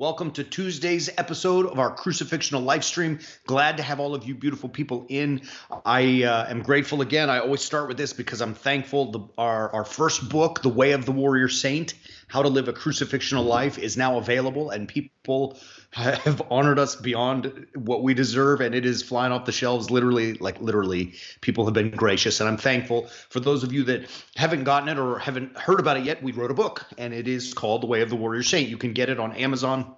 Welcome to Tuesday's episode of our Crucifixional live stream. Glad to have all of you beautiful people in. I am grateful again. I always start with this because I'm thankful. Our first book, The Way of the Warrior Saint, How to Live a Crucifixional Life, is now available, and people have honored us beyond what we deserve, and it is flying off the shelves. Literally, people have been gracious, and I'm thankful. For those of you that haven't gotten it or haven't heard about it yet, we wrote a book, and it is called The Way of the Warrior Saint. You can get it on Amazon.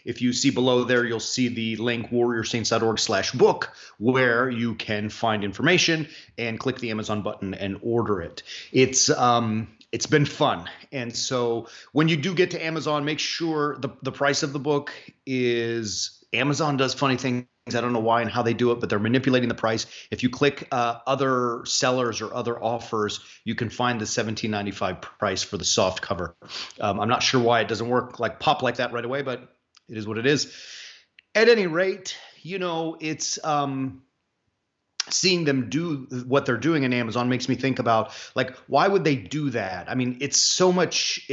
If you see below there, you'll see the link warriorsaints.org/book, where you can find information and click the Amazon button and order it. It's been fun. And so when you do get to Amazon, make sure the price of the book is, Amazon does funny things. I don't know why and how they do it, but they're manipulating the price. If you click other sellers or other offers, you can find the $17.95 price for the soft cover. I'm not sure why it doesn't work pop like that right away, but it is what it is. At any rate, it's seeing them do what they're doing in Amazon makes me think about, why would they do that? I mean, it's so much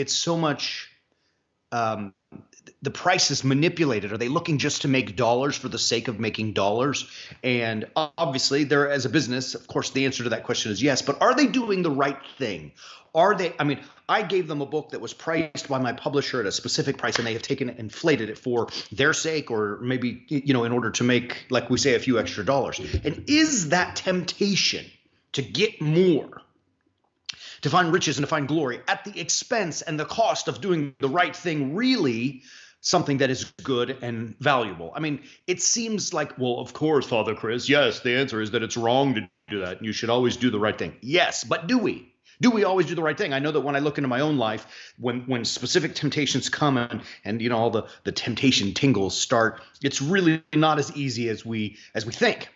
the price is manipulated. Are they looking just to make dollars for the sake of making dollars? And obviously, they're, as a business, of course, the answer to that question is yes. But are they doing the right thing? I gave them a book that was priced by my publisher at a specific price, and they have taken it and inflated it for their sake, or maybe, in order to make, like we say, a few extra dollars. And is that temptation to get more, to find riches and to find glory at the expense and the cost of doing the right thing, really something that is good and valuable? I mean, it seems like, well, of course, Father Chris, yes, the answer is that it's wrong to do that. And you should always do the right thing. Yes, but do we? Do we always do the right thing? I know that when I look into my own life, when specific temptations come and all the temptation tingles start, it's really not as easy as we think.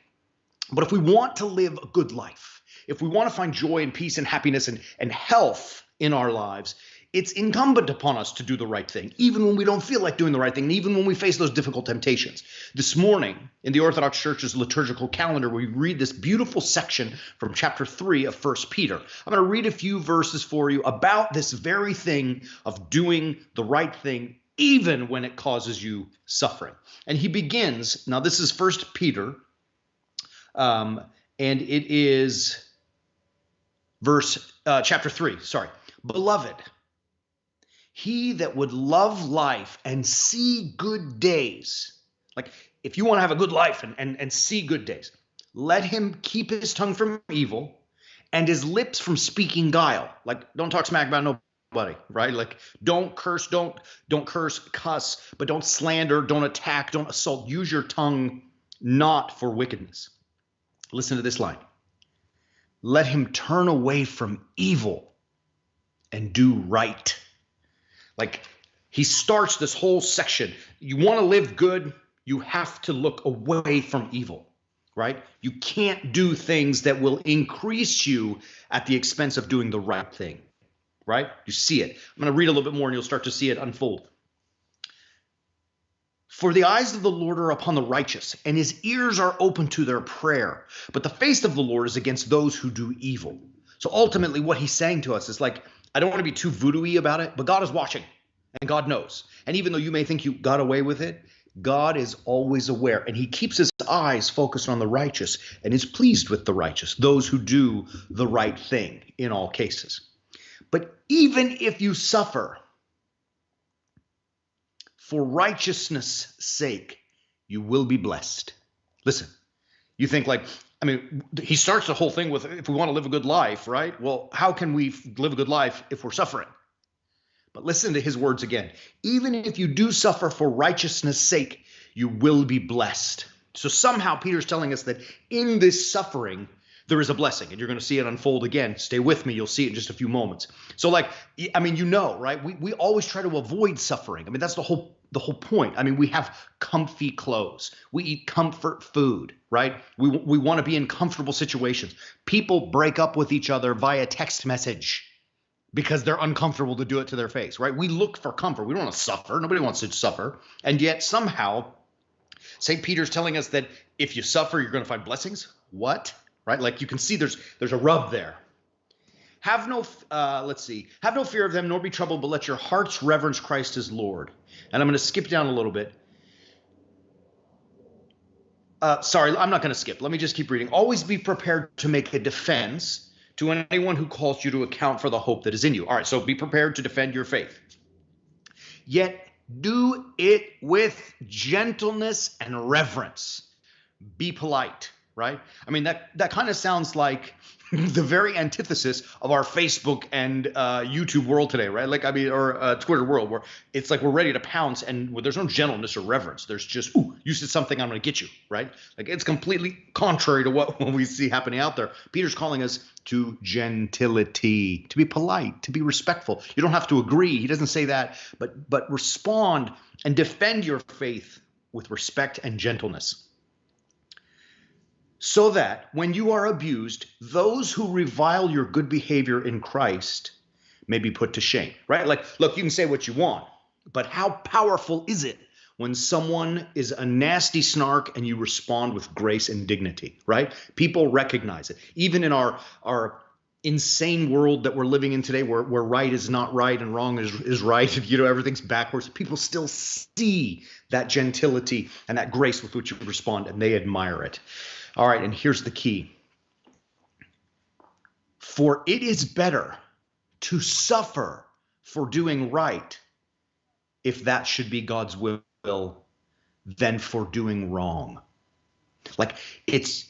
But if we want to live a good life, if we want to find joy and peace and happiness and health in our lives, it's incumbent upon us to do the right thing, even when we don't feel like doing the right thing, and even when we face those difficult temptations. This morning, in the Orthodox Church's liturgical calendar, we read this beautiful section from chapter 3 of 1 Peter. I'm going to read a few verses for you about this very thing of doing the right thing, even when it causes you suffering. And he begins, now this is 1 Peter, and it is chapter 3, sorry. Beloved, he that would love life and see good days, if you want to have a good life and see good days, let him keep his tongue from evil and his lips from speaking guile. Don't talk smack about nobody, right? Don't curse, don't cuss, but don't slander, don't attack, don't assault. Use your tongue not for wickedness. Listen to this line. Let him turn away from evil and do right. He starts this whole section. You want to live good, you have to look away from evil, right? You can't do things that will increase you at the expense of doing the right thing, right? You see it. I'm going to read a little bit more and you'll start to see it unfold. For the eyes of the Lord are upon the righteous, and his ears are open to their prayer. But the face of the Lord is against those who do evil. So ultimately what he's saying to us is I don't want to be too voodoo-y about it, but God is watching and God knows. And even though you may think you got away with it, God is always aware, and he keeps his eyes focused on the righteous and is pleased with the righteous, those who do the right thing in all cases. But even if you suffer for righteousness' sake, you will be blessed. Listen, you think he starts the whole thing with, if we want to live a good life, right? Well, how can we live a good life if we're suffering? But listen to his words again. Even if you do suffer for righteousness' sake, you will be blessed. So somehow Peter's telling us that in this suffering, there is a blessing, and you're going to see it unfold again. Stay with me. You'll see it in just a few moments. So right? We always try to avoid suffering. That's the whole point. We have comfy clothes. We eat comfort food, right? We want to be in comfortable situations. People break up with each other via text message because they're uncomfortable to do it to their face, right? We look for comfort. We don't want to suffer. Nobody wants to suffer. And yet somehow St. Peter's telling us that if you suffer, you're going to find blessings. What? Right? You can see there's a rub there. Have no, let's see, have no fear of them, nor be troubled, but let your hearts reverence Christ as Lord. And I'm going to skip down a little bit. Sorry, I'm not going to skip. Let me just keep reading. Always be prepared to make a defense to anyone who calls you to account for the hope that is in you. All right, so be prepared to defend your faith. Yet do it with gentleness and reverence. Be polite, right? I mean, that kind of sounds like the very antithesis of our Facebook and YouTube world today, right? Like, I mean, or Twitter world, where it's like we're ready to pounce and there's no gentleness or reverence. There's just, ooh, you said something, I'm going to get you, right? Like, it's completely contrary to what we see happening out there. Peter's calling us to gentility, to be polite, to be respectful. You don't have to agree. He doesn't say that, but respond and defend your faith with respect and gentleness, so that when you are abused, those who revile your good behavior in Christ may be put to shame, right? Like, look, you can say what you want, but how powerful is it when someone is a nasty snark and you respond with grace and dignity, right? People recognize it. Even in our insane world that we're living in today, where right is not right and wrong is right, you know, everything's backwards, people still see that gentility and that grace with which you respond, and they admire it. All right, and here's the key. For it is better to suffer for doing right, if that should be God's will, than for doing wrong. Like, it's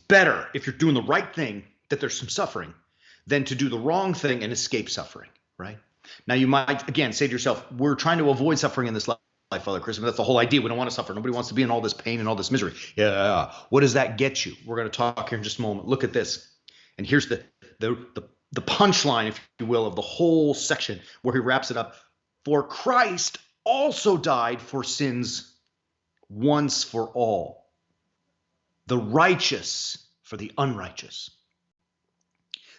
better if you're doing the right thing that there's some suffering than to do the wrong thing and escape suffering, right? Now, you might, again, say to yourself, we're trying to avoid suffering in this life, Father Chris. That's the whole idea. We don't want to suffer. Nobody wants to be in all this pain and all this misery. Yeah. What does that get you? We're going to talk here in just a moment. Look at this. And here's the punchline, if you will, of the whole section where he wraps it up. For Christ also died for sins once for all, the righteous for the unrighteous,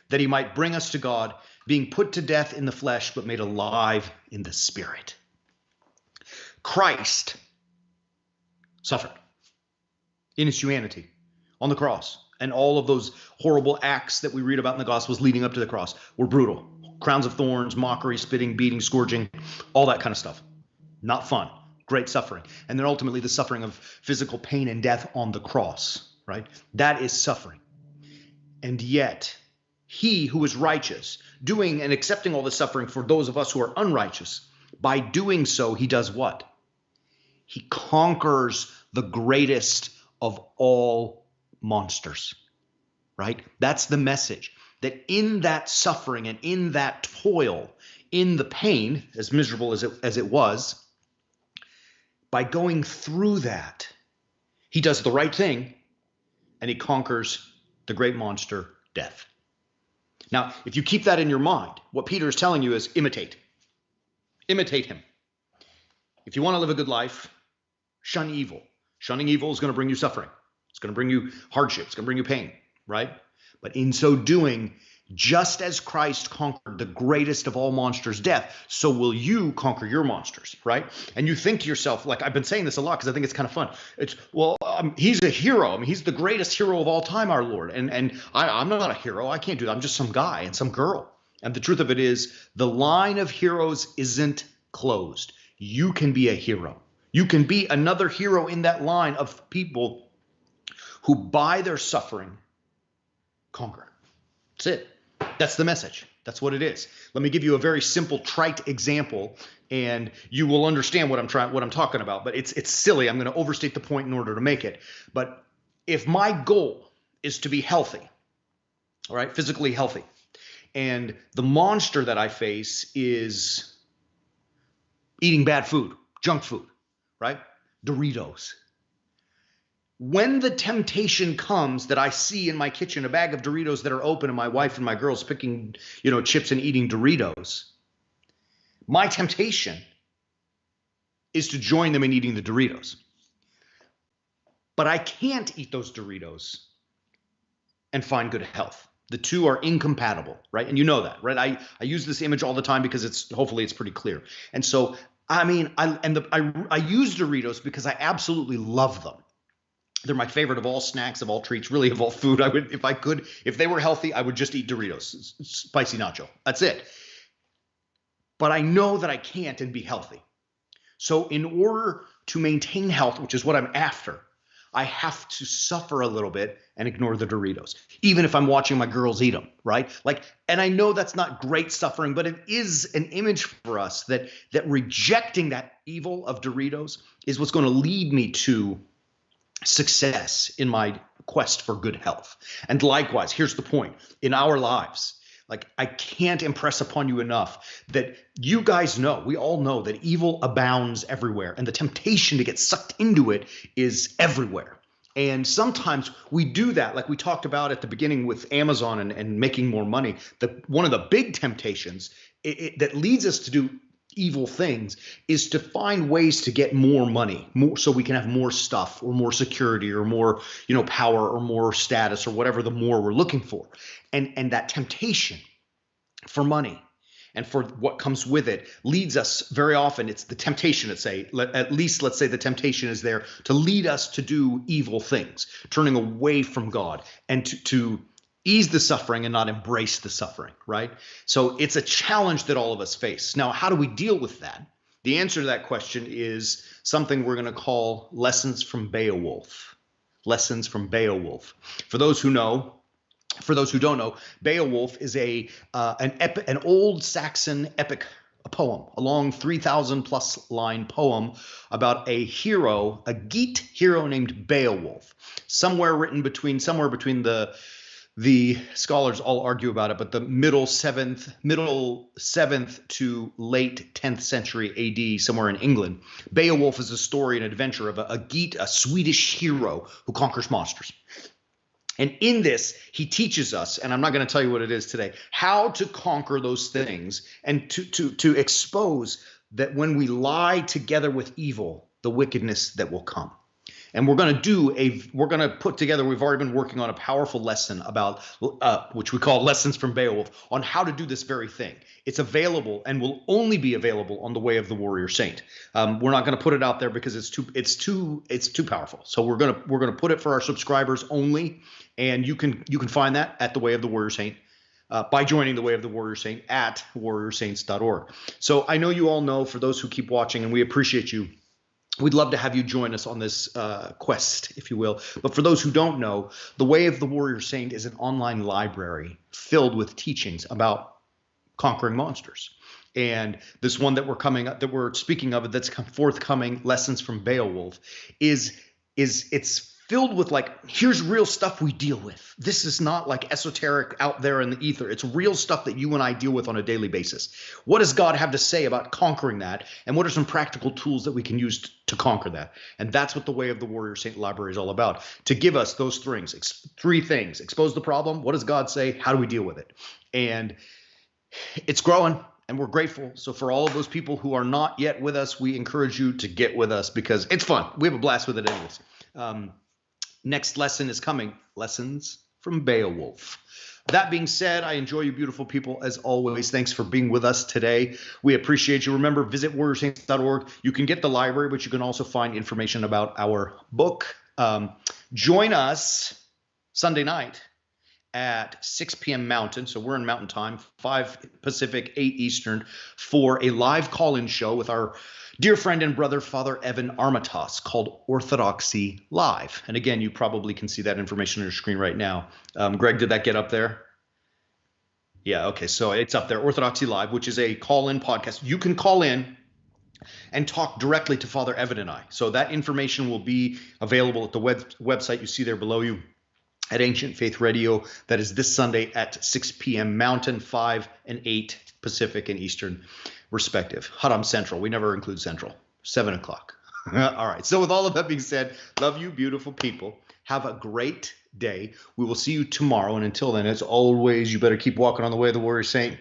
that he might bring us to God, being put to death in the flesh, but made alive in the spirit. Christ suffered in his humanity on the cross, and all of those horrible acts that we read about in the Gospels leading up to the cross were brutal. Crowns of thorns, mockery, spitting, beating, scourging, all that kind of stuff. Not fun. Great suffering. And then ultimately the suffering of physical pain and death on the cross, right? That is suffering. And yet he who is righteous, doing and accepting all the suffering for those of us who are unrighteous, by doing so, he does what? He conquers the greatest of all monsters, right? That's the message, that in that suffering and in that toil, in the pain, as miserable as it was, by going through that, he does the right thing and he conquers the great monster, death. Now, if you keep that in your mind, what Peter is telling you is imitate. Imitate him. If you want to live a good life, shun evil. Shunning evil is going to bring you suffering. It's going to bring you hardship. It's going to bring you pain, right? But in so doing, just as Christ conquered the greatest of all monsters, death, so will you conquer your monsters, right? And you think to yourself, like, I've been saying this a lot because I think it's kind of fun. It's, well, he's a hero. I mean, he's the greatest hero of all time, our Lord. And I'm not a hero. I can't do that. I'm just some guy and some girl. And the truth of it is, the line of heroes isn't closed. You can be a hero. You can be another hero in that line of people who, by their suffering, conquer. That's it. That's the message. That's what it is. Let me give you a very simple, trite example, and you will understand what I'm talking about. But it's silly. I'm going to overstate the point in order to make it. But if my goal is to be healthy, all right, physically healthy, and the monster that I face is eating bad food, junk food, right? Doritos. When the temptation comes that I see in my kitchen a bag of Doritos that are open and my wife and my girls picking, chips and eating Doritos, my temptation is to join them in eating the Doritos. But I can't eat those Doritos and find good health. The two are incompatible, right? And you know that, right? I use this image all the time because hopefully it's pretty clear. And so, I use Doritos because I absolutely love them. They're my favorite of all snacks, of all treats, really of all food. I would, if I could, if they were healthy, I would just eat Doritos, spicy nacho. That's it. But I know that I can't and be healthy. So in order to maintain health, which is what I'm after, I have to suffer a little bit and ignore the Doritos, even if I'm watching my girls eat them, right? Like, and I know that's not great suffering, but it is an image for us that rejecting that evil of Doritos is what's going to lead me to success in my quest for good health. And likewise, here's the point in our lives. Like, I can't impress upon you enough that you guys know, we all know that evil abounds everywhere, and the temptation to get sucked into it is everywhere. And sometimes we do that, like we talked about at the beginning with Amazon and making more money. One of the big temptations that leads us to do evil things is to find ways to get more money, more, so we can have more stuff or more security or more, power or more status or whatever the more we're looking for. And that temptation for money and for what comes with it leads us very often. It's the temptation, let's say the temptation is there to lead us to do evil things, turning away from God and to ease the suffering and not embrace the suffering, right? So it's a challenge that all of us face. Now, how do we deal with that? The answer to that question is something we're going to call lessons from Beowulf. Lessons from Beowulf. For those who don't know, Beowulf is an old Saxon epic, a poem, a long 3,000 plus line poem about a hero, a Geat hero named Beowulf. Somewhere between the scholars all argue about it, but the middle 7th to late 10th century AD, somewhere in England, Beowulf is a story and adventure of a Geat, a Swedish hero who conquers monsters. And in this, he teaches us, and I'm not going to tell you what it is today, how to conquer those things and to expose that when we lie together with evil, the wickedness that will come. And we're going to put together, we've already been working on a powerful lesson about, which we call Lessons from Beowulf, on how to do this very thing. It's available and will only be available on the Way of the Warrior Saint. We're not going to put it out there because it's too powerful. So we're going to put it for our subscribers only. And you can find that at the Way of the Warrior Saint. By joining the Way of the Warrior Saint at warriorsaints.org. So I know you all know, for those who keep watching, and we appreciate you, we'd love to have you join us on this quest, if you will. But for those who don't know, the Way of the Warrior Saint is an online library filled with teachings about conquering monsters. And this one that we're speaking of, that's forthcoming, Lessons from Beowulf, it's filled with, like, here's real stuff we deal with. This is not like esoteric out there in the ether. It's real stuff that you and I deal with on a daily basis. What does God have to say about conquering that? And what are some practical tools that we can use to conquer that? And that's what the Way of the Warrior Saint Library is all about, to give us those three things. Expose the problem. What does God say? How do we deal with it? And it's growing, and we're grateful. So for all of those people who are not yet with us, we encourage you to get with us because it's fun. We have a blast with it anyways. Next lesson is coming, Lessons from Beowulf. That being said, I enjoy you beautiful people as always. Thanks for being with us today. We appreciate you. Remember, visit warriorsaints.org. You can get the library, but you can also find information about our book. Join us Sunday night at 6 p.m. Mountain. So we're in Mountain Time, 5 Pacific, 8 Eastern, for a live call-in show with our dear friend and brother, Father Evan Armatas, called Orthodoxy Live. And again, you probably can see that information on your screen right now. Greg, did that get up there? Yeah, okay, so it's up there, Orthodoxy Live, which is a call-in podcast. You can call in and talk directly to Father Evan and I. So that information will be available at the website you see there below you at Ancient Faith Radio. That is this Sunday at 6 p.m. Mountain, 5 and 8 Pacific and Eastern respective. Haram Central. We never include Central. 7 o'clock. All right. So with all of that being said, love you, beautiful people. Have a great day. We will see you tomorrow. And until then, as always, you better keep walking on the Way of the Warrior Saint.